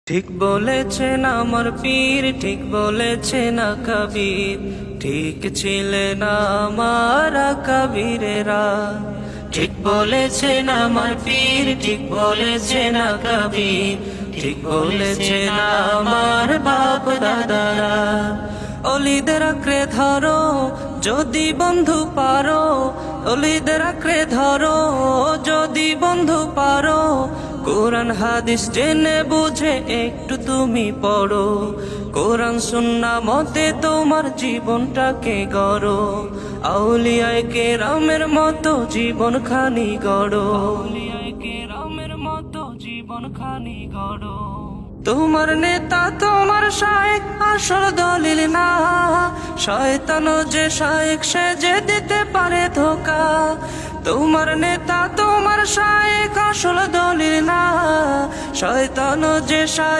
ঠিক বলেছেন আমার পীর, ঠিক বলেছেন কবির, ঠিক ছিলেন আমার কবিরেরা। ঠিক বলেছেন আমার পীর, ঠিক বলেছেন কবির, ঠিক বলেছেন আমার বাপ দাদারা। অলিদের আঁকড়ে ধরো যদি বন্ধু পারো, অলিদের আঁকড়ে ধরো যদি বন্ধু পারো। কোরআন হাদিস জেনে বুঝে একটু তুমি পড়ো, কোরআন সুন্নাহ মতে তোমার জীবনটাকে গড়ো। আউলিয়ায়ে কেরামের মতো জীবনখানি গড়ো, আউলিয়ায়ে কেরামের মতো জীবনখানি গড়ো। তোমার নেতা তোমার শায়েখ আসল দলিল না, শয়তানও যে শায়েখ সে যে দিতে পারে ধোঁকা। তোমার নেতা তোমার শায়েখ আসল দলিল না, শয়তানও যে শায়েখ